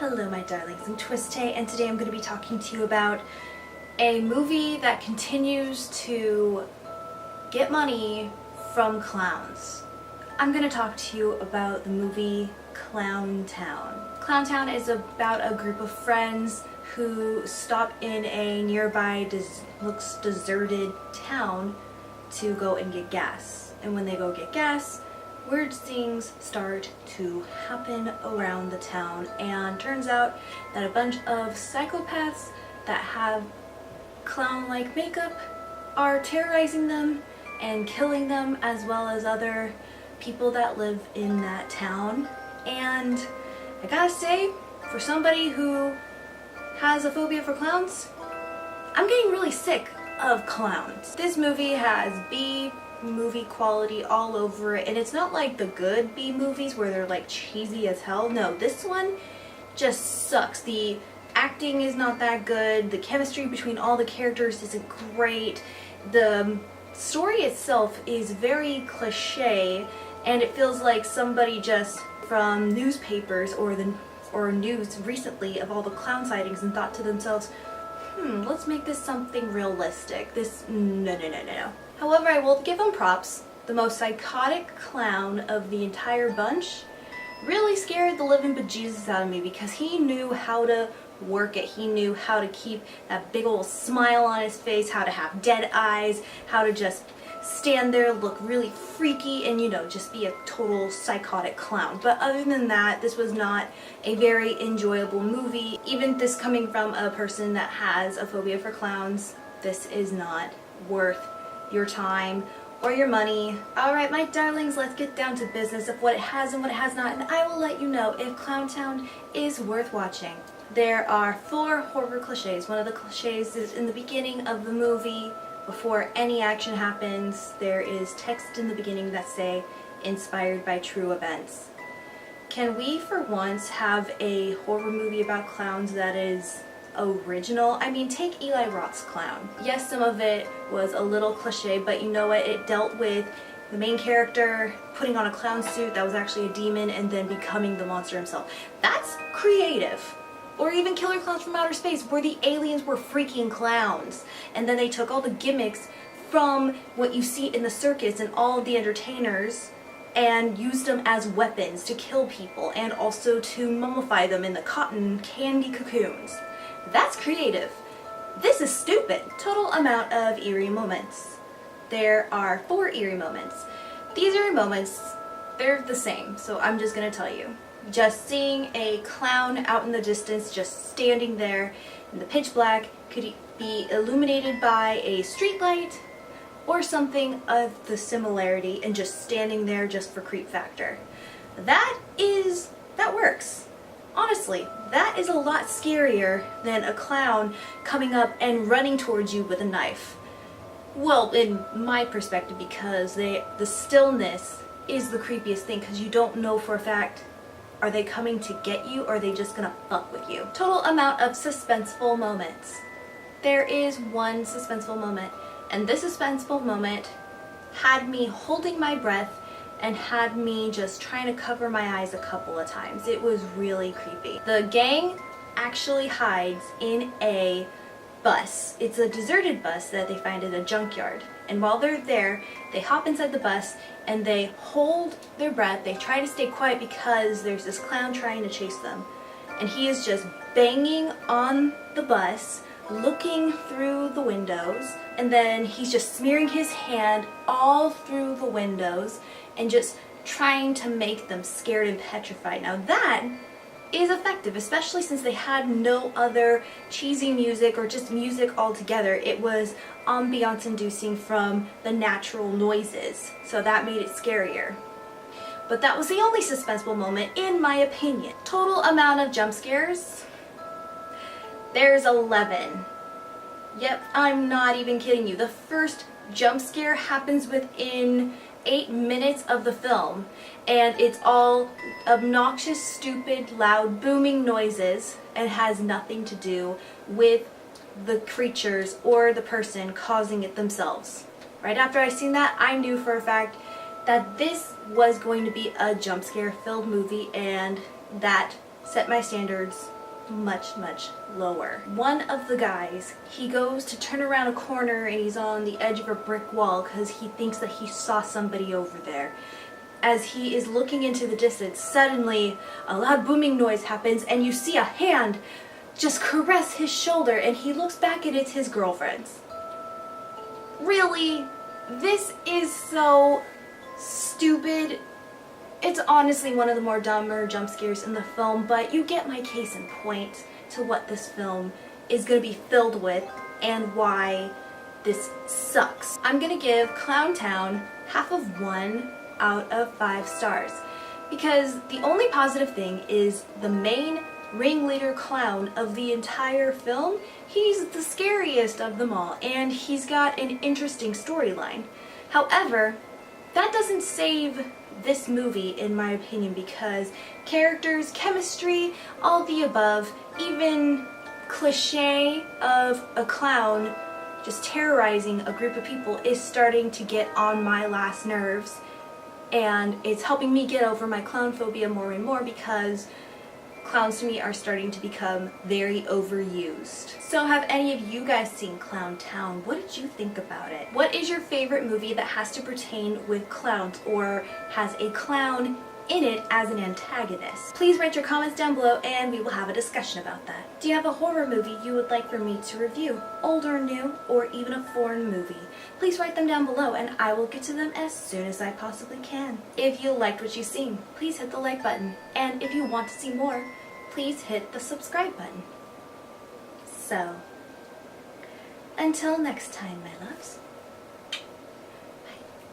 Hello my darlings, I'm TwisTay, and today I'm going to be talking to you about a movie that continues to get money from clowns. I'm going to talk to you about the movie Clowntown. Clowntown is about a group of friends who stop in a nearby looks deserted town to go and get gas. And when they go get gas, weird things start to happen around the town, and turns out that a bunch of psychopaths that have clown-like makeup are terrorizing them and killing them, as well as other people that live in that town. And I gotta say, for somebody who has a phobia for clowns, I'm getting really sick of clowns. This movie has B-movie quality all over it, and it's not like the good B movies where they're like cheesy as hell. No, this one just sucks. The acting is not that good. The chemistry between all the characters isn't great. The story itself is very cliche, and it feels like somebody just from newspapers or news recently of all the clown sightings and thought to themselves, let's make this something realistic. No. However, I will give them props. The most psychotic clown of the entire bunch really scared the living bejesus out of me, because he knew how to work it. He knew how to keep that big old smile on his face, how to have dead eyes, how to just stand there, look really freaky, and just be a total psychotic clown. But other than that, this was not a very enjoyable movie. Even this coming from a person that has a phobia for clowns, this is not worth your time or your money. Alright my darlings, let's get down to business of what it has and what it has not, and I will let you know if Clowntown is worth watching. There are 4 horror cliches. One of the cliches is in the beginning of the movie. Before any action happens, there is text in the beginning that say, inspired by true events. Can we for once have a horror movie about clowns that is original? I mean, take Eli Roth's Clown. Yes, some of it was a little cliche, but you know what? It dealt with the main character putting on a clown suit that was actually a demon and then becoming the monster himself. That's creative. Or even Killer Clowns from Outer Space, where the aliens were freaking clowns. And then they took all the gimmicks from what you see in the circus and all of the entertainers and used them as weapons to kill people and also to mummify them in the cotton candy cocoons. That's creative. This is stupid. Total amount of eerie moments. There are 4 eerie moments. These eerie moments, they're the same, so I'm just gonna tell you. Just seeing a clown out in the distance, just standing there in the pitch black, could be illuminated by a street light or something of the similarity, and just standing there just for creep factor. That works. Honestly, that is a lot scarier than a clown coming up and running towards you with a knife. Well, in my perspective, because the stillness is the creepiest thing, because you don't know for a fact, are they coming to get you, or are they just gonna fuck with you? Total amount of suspenseful moments. There is one suspenseful moment, and this suspenseful moment had me holding my breath and had me just trying to cover my eyes a couple of times. It was really creepy. The gang actually hides in a bus. It's a deserted bus that they find in a junkyard. And while they're there, they hop inside the bus and they hold their breath. They try to stay quiet because there's this clown trying to chase them. And he is just banging on the bus, looking through the windows, and then he's just smearing his hand all through the windows and just trying to make them scared and petrified. Now that is effective, especially since they had no other cheesy music or just music altogether. It was ambiance inducing from the natural noises, so that made it scarier. But that was the only suspenseful moment in my opinion. Total amount of jump scares, there's 11. Yep, I'm not even kidding you. The first jump scare happens within 8 minutes of the film, and it's all obnoxious, stupid, loud, booming noises, and has nothing to do with the creatures or the person causing it themselves. Right after I seen that, I knew for a fact that this was going to be a jump scare filled movie, and that set my standards much, much lower. One of the guys, he goes to turn around a corner and he's on the edge of a brick wall because he thinks that he saw somebody over there. As he is looking into the distance, suddenly a loud booming noise happens and you see a hand just caress his shoulder and he looks back and it's his girlfriend's. Really? This is so stupid. It's honestly one of the more dumber jump scares in the film, but you get my case in point to what this film is going to be filled with and why this sucks. I'm going to give Clowntown half of 1 out of 5 stars because the only positive thing is the main ringleader clown of the entire film. He's the scariest of them all and he's got an interesting storyline. However, that doesn't save this movie in my opinion because characters, chemistry, all the above, even cliche of a clown just terrorizing a group of people is starting to get on my last nerves, and it's helping me get over my clown phobia more and more because clowns to me are starting to become very overused. So have any of you guys seen Clowntown? What did you think about it? What is your favorite movie that has to pertain with clowns or has a clown in it as an antagonist? Please write your comments down below and we will have a discussion about that. Do you have a horror movie you would like for me to review? Old or new, or even a foreign movie? Please write them down below and I will get to them as soon as I possibly can. If you liked what you've seen, please hit the like button. And if you want to see more, please hit the subscribe button. So, until next time, my loves.